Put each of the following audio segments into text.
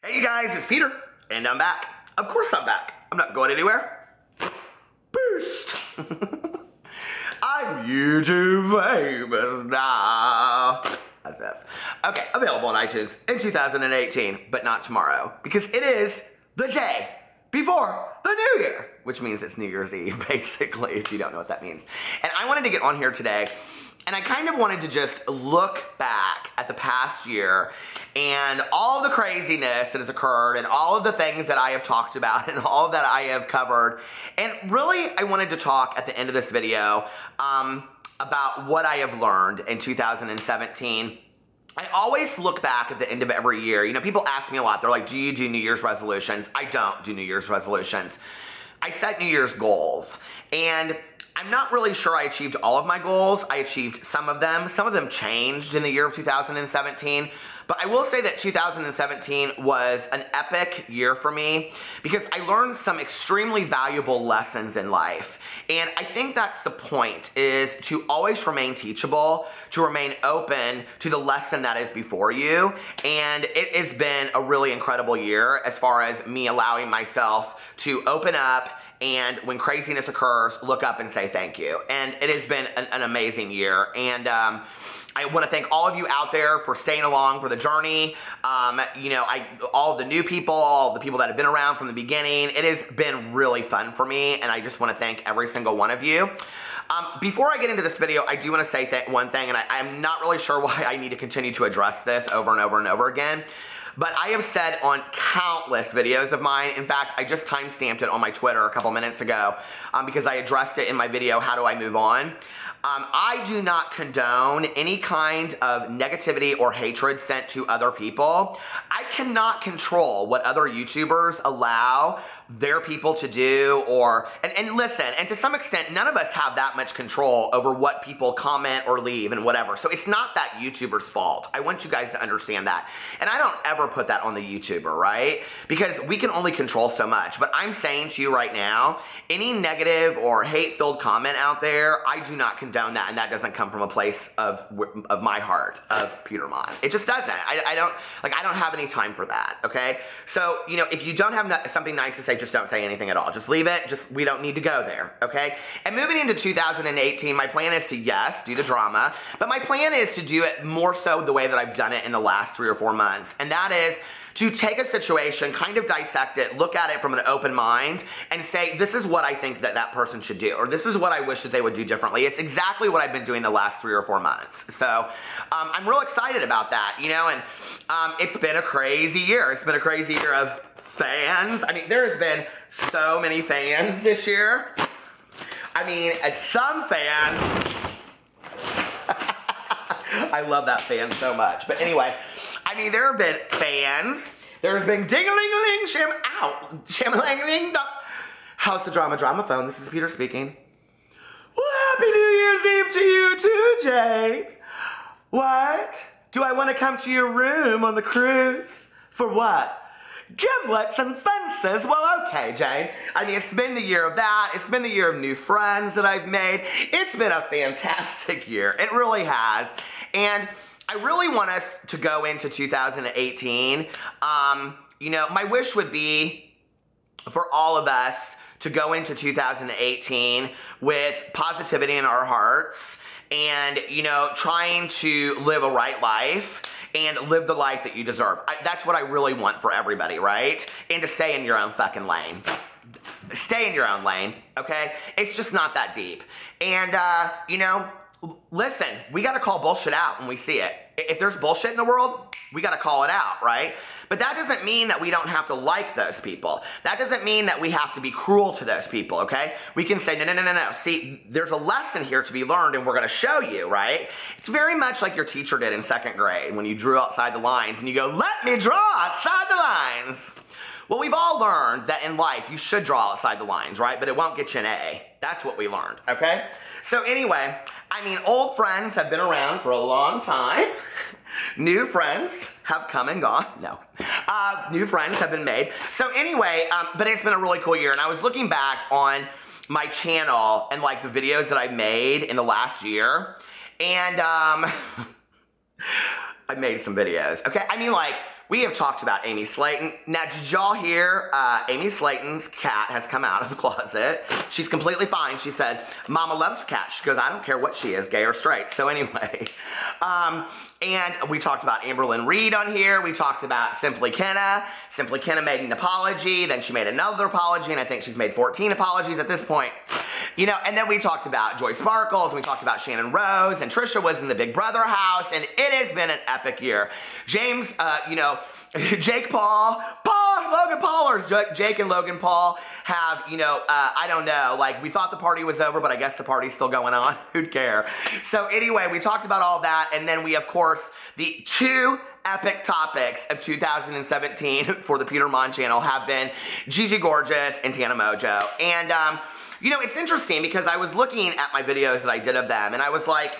Hey you guys, it's Peter, and I'm back. Of course I'm back. I'm not going anywhere. Boost! I'm YouTube famous now. As if. Okay, available on iTunes in 2018, but not tomorrow, because it is the day before the New Year, which means it's New Year's Eve, basically, if you don't know what that means. And I wanted to get on here today, and I kind of wanted to just look back at the past year and all the craziness that has occurred and all of the things that I have talked about and all that I have covered. And really, I wanted to talk at the end of this video about what I have learned in 2017. I always look back at the end of every year. You know, people ask me a lot. They're like, do you do New Year's resolutions? I don't do New Year's resolutions. I set New Year's goals. And I'm not really sure I achieved all of my goals. I achieved some of them. Some of them changed in the year of 2017. But I will say that 2017 was an epic year for me because I learned some extremely valuable lessons in life. And I think that's the point, is to always remain teachable, to remain open to the lesson that is before you. And it has been a really incredible year as far as me allowing myself to open up and when craziness occurs, look up and say thank you. And it has been an amazing year. And I want to thank all of you out there for staying along for the journey. You know, all the new people, all the people that have been around from the beginning. It has been really fun for me, and I just want to thank every single one of you. Before I get into this video, I do want to say one thing, and I'm not really sure why I need to continue to address this over and over and over again. But I have said on countless videos of mine, in fact, I just timestamped it on my Twitter a couple minutes ago because I addressed it in my video, How Do I Move On? I do not condone any kind of negativity or hatred sent to other people. I cannot control what other YouTubers allow their people to do, and listen, and to some extent, none of us have that much control over what people comment or leave and whatever. So it's not that YouTuber's fault. I want you guys to understand that. And I don't ever put that on the YouTuber, right? Because we can only control so much. But I'm saying to you right now, any negative or hate-filled comment out there, I do not condone that, and that doesn't come from a place of my heart, of Peter Monn. It just doesn't. I don't have any time for that, okay? So, you know, if you don't have something nice to say, just don't say anything at all. Just leave it. We don't need to go there, okay? And moving into 2018, my plan is to, yes, do the drama, but my plan is to do it more so the way that I've done it in the last 3 or 4 months, and that is to take a situation, kind of dissect it, look at it from an open mind, and say, this is what I think that that person should do, or this is what I wish that they would do differently. It's exactly what I've been doing the last 3 or 4 months. So I'm real excited about that, you know, and it's been a crazy year. It's been a crazy year of fans. I mean, there has been so many fans this year. I mean, some fans, I love that fan so much. But anyway, I mean, there have been fans. There's been ding-a-ling-a-ling, sham-a-lang-a-ling. How's the drama phone? This is Peter speaking. Well, Happy New Year's Eve to you too, Jane. What? Do I want to come to your room on the cruise? For what? Gimlets and fences. Well, okay, Jane. I mean, it's been the year of that. It's been the year of new friends that I've made. It's been a fantastic year. It really has. And I really want us to go into 2018. You know, my wish would be for all of us to go into 2018 with positivity in our hearts and, you know, trying to live a right life and live the life that you deserve. That's what I really want for everybody, right? And to stay in your own fucking lane. Stay in your own lane, okay? It's just not that deep. And, you know, listen, we gotta call bullshit out when we see it. If there's bullshit in the world, we gotta call it out, right? But that doesn't mean that we don't have to like those people. That doesn't mean that we have to be cruel to those people, okay? We can say, no. See, there's a lesson here to be learned and we're gonna show you, right? It's very much like your teacher did in 2nd grade when you drew outside the lines and you go, let me draw outside the lines. Well, we've all learned that in life you should draw outside the lines, right? But it won't get you an A. That's what we learned, okay? So anyway, I mean, old friends have been around for a long time. New friends have come and gone. No. New friends have been made. So anyway, but it's been a really cool year. And I was looking back on my channel and like the videos that I've made in the last year. And I made some videos. Okay, I mean like we have talked about Amy Slayton. Now, did y'all hear Amy Slayton's cat has come out of the closet? She's completely fine. She said, Mama loves her cat. She goes, I don't care what she is, gay or straight. So anyway, and we talked about Amberlynn Reed on here. We talked about Simply Kenna. Simply Kenna made an apology. Then she made another apology, and I think she's made 14 apologies at this point. You know, and then we talked about Joy Sparkles, and we talked about Shannon Rose, and Trisha was in the Big Brother house, and it has been an epic year. James, you know, Jake Paul, Logan Paul, or Jake and Logan Paul have, you know, I don't know, like, we thought the party was over, but I guess the party's still going on. Who'd care? So anyway, we talked about all that, and then we, of course, the two epic topics of 2017 for the Peter Monn channel have been Gigi Gorgeous and Tana Mojo. And, you know, it's interesting because I was looking at my videos that I did of them, and I was like,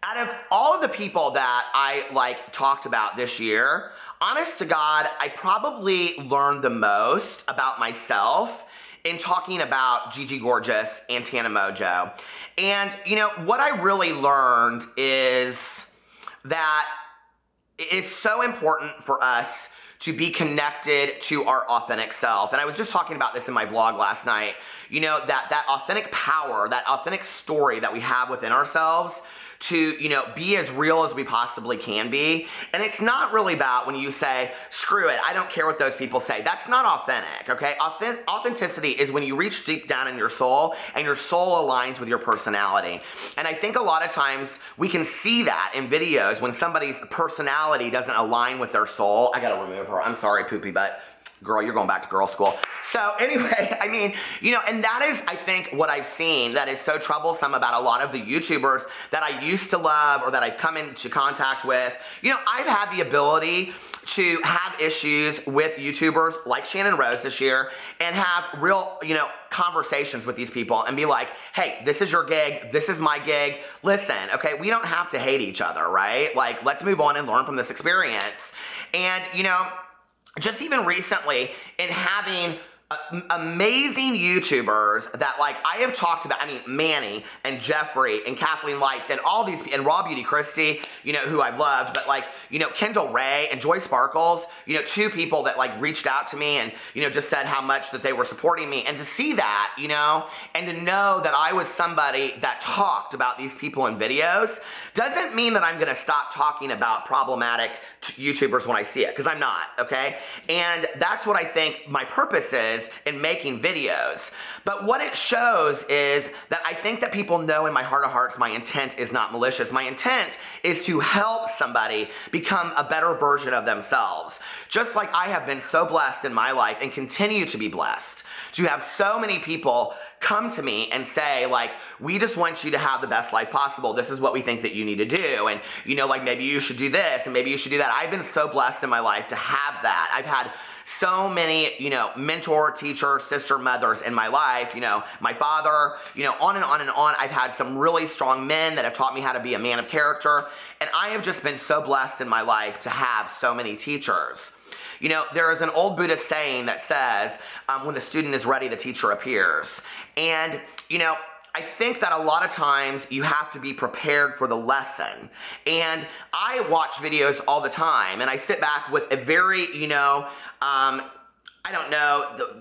out of all of the people that I, like, talked about this year, honest to God, I probably learned the most about myself in talking about Gigi Gorgeous and Tana Mojo. And, you know, what I really learned is that it's so important for us to be connected to our authentic self. And I was just talking about this in my vlog last night. You know, that authentic power, that authentic story that we have within ourselves to, you know, be as real as we possibly can be. And it's not really about when you say, screw it, I don't care what those people say. That's not authentic, okay? Authenticity is when you reach deep down in your soul and your soul aligns with your personality. And I think a lot of times we can see that in videos when somebody's personality doesn't align with their soul. I gotta remove her. I'm sorry, poopy butt. Girl, you're going back to girl school. So anyway, I mean, you know, and that is, I think, what I've seen that is so troublesome about a lot of the YouTubers that I used to love or that I've come into contact with. You know, I've had the ability to have issues with YouTubers like Shannon Rose this year and have real, you know, conversations with these people and be like, hey, this is your gig, this is my gig. Listen, okay, we don't have to hate each other, right? Like, let's move on and learn from this experience. And, you know, just even recently in having amazing YouTubers that, like, I have talked about. I mean, Manny and Jeffrey and Kathleen Lights and all these, and Raw Beauty Christie, you know, who I've loved, but, like, you know, Kendall Ray and Joy Sparkles, you know, two people that, like, reached out to me and, you know, just said how much that they were supporting me. And to see that, you know, and to know that I was somebody that talked about these people in videos doesn't mean that I'm gonna stop talking about problematic YouTubers when I see it, because I'm not, okay? And that's what I think my purpose is in making videos. But what it shows is that I think that people know in my heart of hearts my intent is not malicious. My intent is to help somebody become a better version of themselves. Just like I have been so blessed in my life and continue to be blessed to have so many people come to me and say, like, we just want you to have the best life possible. This is what we think that you need to do. And, you know, like, maybe you should do this and maybe you should do that. I've been so blessed in my life to have that. I've had so many, you know, mentor, teacher, sister, mothers in my life, you know, my father, you know, on and on and on. I've had some really strong men that have taught me how to be a man of character. And I have just been so blessed in my life to have so many teachers. You know, there is an old Buddhist saying that says, when the student is ready, the teacher appears. And, you know, I think that a lot of times you have to be prepared for the lesson. And I watch videos all the time, and I sit back with a very, you know, I don't know,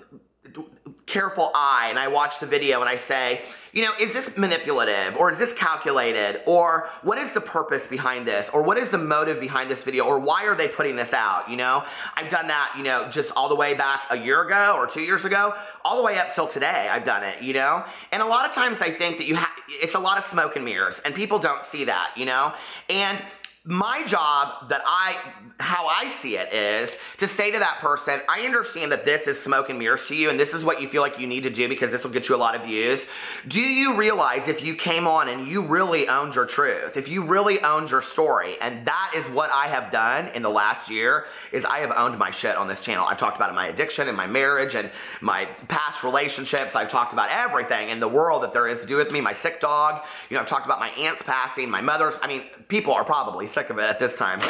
careful eye, and I watch the video and I say, you know, is this manipulative, or is this calculated, or what is the purpose behind this, or what is the motive behind this video, or why are they putting this out, you know? I've done that, you know, just all the way back a year ago or 2 years ago, all the way up till today I've done it, you know? And a lot of times I think that it's a lot of smoke and mirrors, and people don't see that, you know? And my job, how I see it, is to say to that person, I understand that this is smoke and mirrors to you, and this is what you feel like you need to do because this will get you a lot of views. Do you realize if you came on and you really owned your truth, if you really owned your story, and that is what I have done in the last year, is I have owned my shit on this channel. I've talked about my addiction and my marriage and my past relationships. I've talked about everything in the world that there is to do with me, my sick dog. You know, I've talked about my aunt's passing, my mother's. I mean, people are probably sick of it at this time.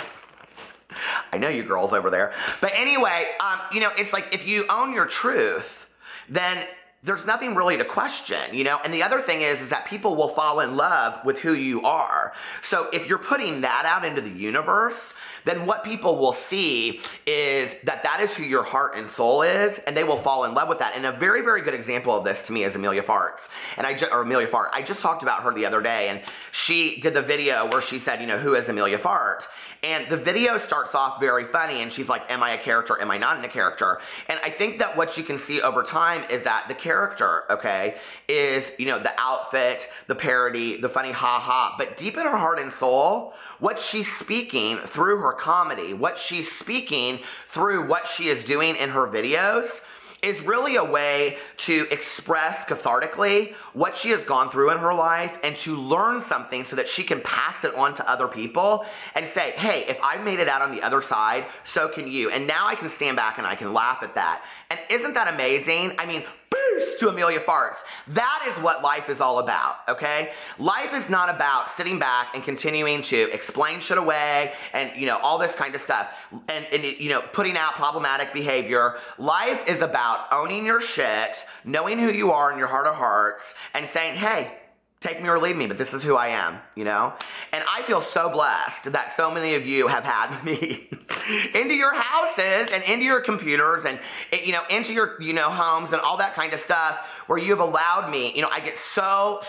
I know you girls over there. But anyway, you know, it's like if you own your truth, then there's nothing really to question, you know? And the other thing is that people will fall in love with who you are. So if you're putting that out into the universe, then what people will see is that that is who your heart and soul is, and they will fall in love with that. And a very, very good example of this to me is Amelia Farts. Amelia Fart. I just talked about her the other day, and she did the video where she said, you know, who is Amelia Fart? And the video starts off very funny, and she's like, am I a character? Am I not in a character? And I think that what you can see over time is that the character, okay, is, you know, the outfit, the parody, the funny ha-ha. But deep in her heart and soul, what she's speaking through her comedy, what she's speaking through what she is doing in her videos, is really a way to express cathartically what she has gone through in her life and to learn something so that she can pass it on to other people and say, hey, if I've made it out on the other side, so can you. And now I can stand back and I can laugh at that. And isn't that amazing? I mean, boost to Amelia Farts. That is what life is all about, okay? Life is not about sitting back and continuing to explain shit away and, you know, all this kind of stuff and you know, putting out problematic behavior. Life is about owning your shit, knowing who you are in your heart of hearts, and saying, hey, take me or leave me, but this is who I am, you know? And I feel so blessed that so many of you have had me into your houses and into your computers and, you know, into your, you know, homes and all that kind of stuff where you have allowed me, you know, I get so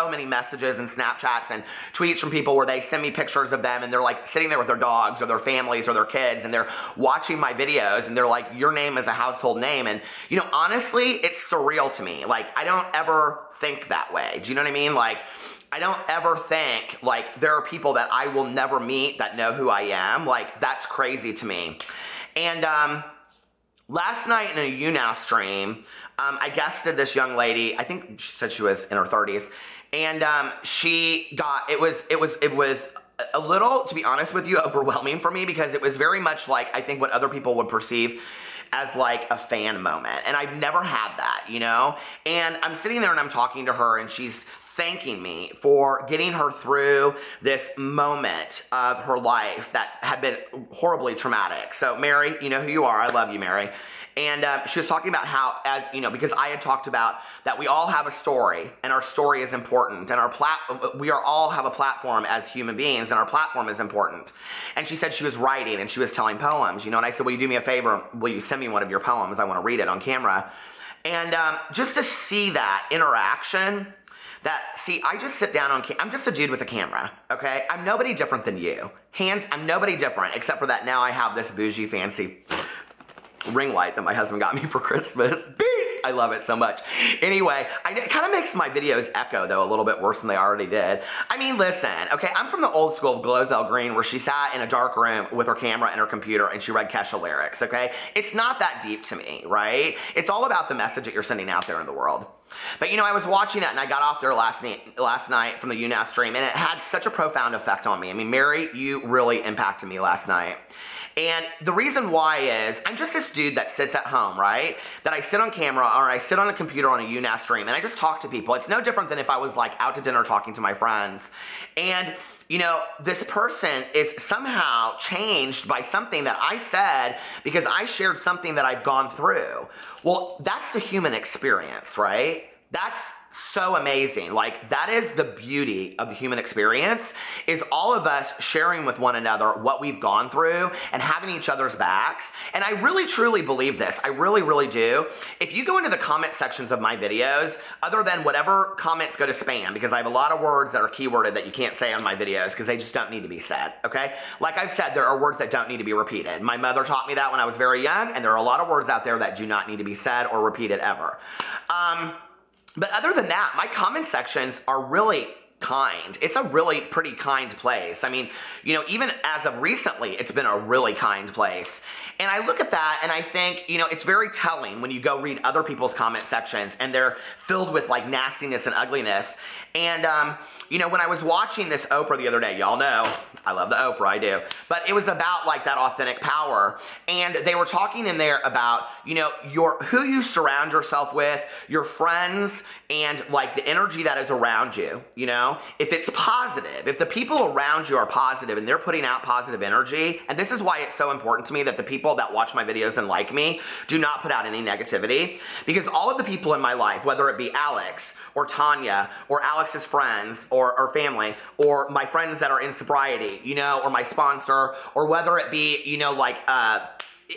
many messages and Snapchats and tweets from people where they send me pictures of them and they're like sitting there with their dogs or their families or their kids and they're watching my videos and they're like, your name is a household name. And, you know, honestly, it's surreal to me. Like, I don't ever think that way. Do you know what I mean? Like, I don't ever think, like, there are people that I will never meet that know who I am. Like, that's crazy to me. And last night in a YouNow stream, I guested this young lady. I think she said she was in her 30s. And she got, it was a little, to be honest with you, overwhelming for me because it was very much like, I think what other people would perceive as like a fan moment. And I've never had that, you know? And I'm sitting there and I'm talking to her and she's thanking me for getting her through this moment of her life that had been horribly traumatic. So Mary, you know who you are. I love you, Mary. And she was talking about how, as you know, because I had talked about that we all have a story and our story is important and we all have a platform as human beings and our platform is important. And she said she was writing and she was telling poems, you know, and I said, will you do me a favor? Will you send me one of your poems? I want to read it on camera. And just to see that interaction, I just sit down on I'm just a dude with a camera, okay? I'm nobody different than you. I'm nobody different, except for that now I have this bougie, fancy ring light that my husband got me for Christmas. Beast! I love it so much. Anyway, it kind of makes my videos echo, though, a little bit worse than they already did. I mean, listen, okay, I'm from the old school of Glozell Green, where she sat in a dark room with her camera and her computer, and she read Kesha lyrics, okay? It's not that deep to me, right? It's all about the message that you're sending out there in the world. But, you know, I was watching that, and I got off there last night from the YouNow stream, and it had such a profound effect on me. I mean, Mary, you really impacted me last night. And the reason why is, I'm just this dude that sits at home, right? That I sit on camera, or I sit on a computer on a YouNow stream, and I just talk to people. It's no different than if I was, like, out to dinner talking to my friends. And, you know, this person is somehow changed by something that I said because I shared something that I've gone through. Well, that's the human experience, right? That's so amazing. Like, that is the beauty of the human experience, is all of us sharing with one another what we've gone through and having each other's backs. And I really truly believe this. I really, really do. If you go into the comment sections of my videos, other than whatever comments go to spam, because I have a lot of words that are keyworded that you can't say on my videos because they just don't need to be said, okay? Like I've said, there are words that don't need to be repeated. My mother taught me that when I was very young, and there are a lot of words out there that do not need to be said or repeated ever. But other than that, my comment sections are really kind. It's a really pretty kind place. I mean, you know, even as of recently, it's been a really kind place. And I look at that and I think, you know, it's very telling when you go read other people's comment sections and they're filled with like nastiness and ugliness. And, you know, when I was watching this Oprah the other day, y'all know, I love the Oprah, I do. But it was about like that authentic power. And they were talking in there about, you know, who you surround yourself with, your friends, and like the energy that is around you, you know? know, if it's positive, if the people around you are positive and they're putting out positive energy, and this is why it's so important to me that the people that watch my videos and like me do not put out any negativity, because all of the people in my life, whether it be Alex or Tanya or Alex's friends or family or my friends that are in sobriety, you know, or my sponsor, or whether it be, you know, like,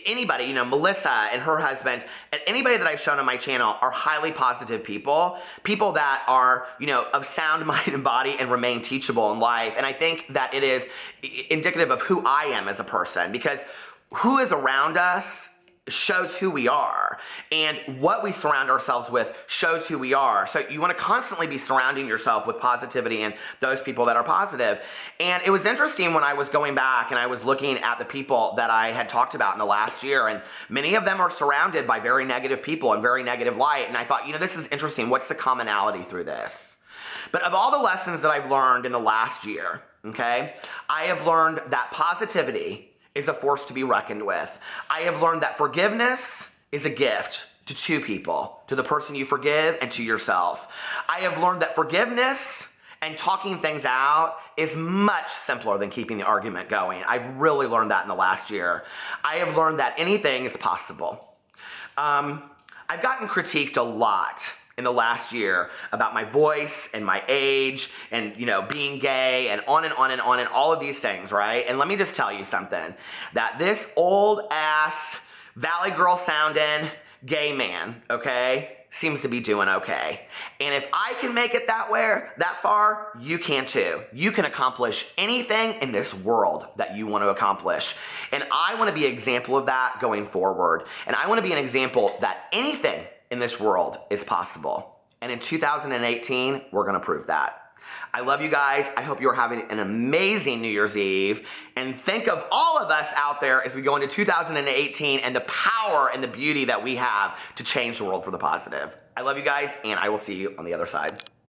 anybody, you know, Melissa and her husband, and anybody that I've shown on my channel are highly positive people that are, you know, of sound mind and body and remain teachable in life. And I think that it is indicative of who I am as a person, because who is around us shows who we are, and what we surround ourselves with shows who we are. So you want to constantly be surrounding yourself with positivity and those people that are positive. And it was interesting when I was going back and I was looking at the people that I had talked about in the last year, and many of them are surrounded by very negative people and very negative light. And I thought, you know, this is interesting. What's the commonality through this? But of all the lessons that I've learned in the last year, okay, I have learned that positivity is a force to be reckoned with. I have learned that forgiveness is a gift to two people, to the person you forgive and to yourself. I have learned that forgiveness and talking things out is much simpler than keeping the argument going. I've really learned that in the last year. I have learned that anything is possible. I've gotten critiqued a lot in the last year about my voice and my age and, you know, being gay and on and on and on and all of these things, right? And let me just tell you something, that this old ass Valley Girl sounding gay man, okay, seems to be doing okay. And if I can make it that far, you can too. You can accomplish anything in this world that you want to accomplish. And I want to be an example of that going forward. And I want to be an example that anything in this world is possible. And in 2018, we're going to prove that. I love you guys. I hope you're having an amazing New Year's Eve. And think of all of us out there as we go into 2018 and the power and the beauty that we have to change the world for the positive. I love you guys, and I will see you on the other side.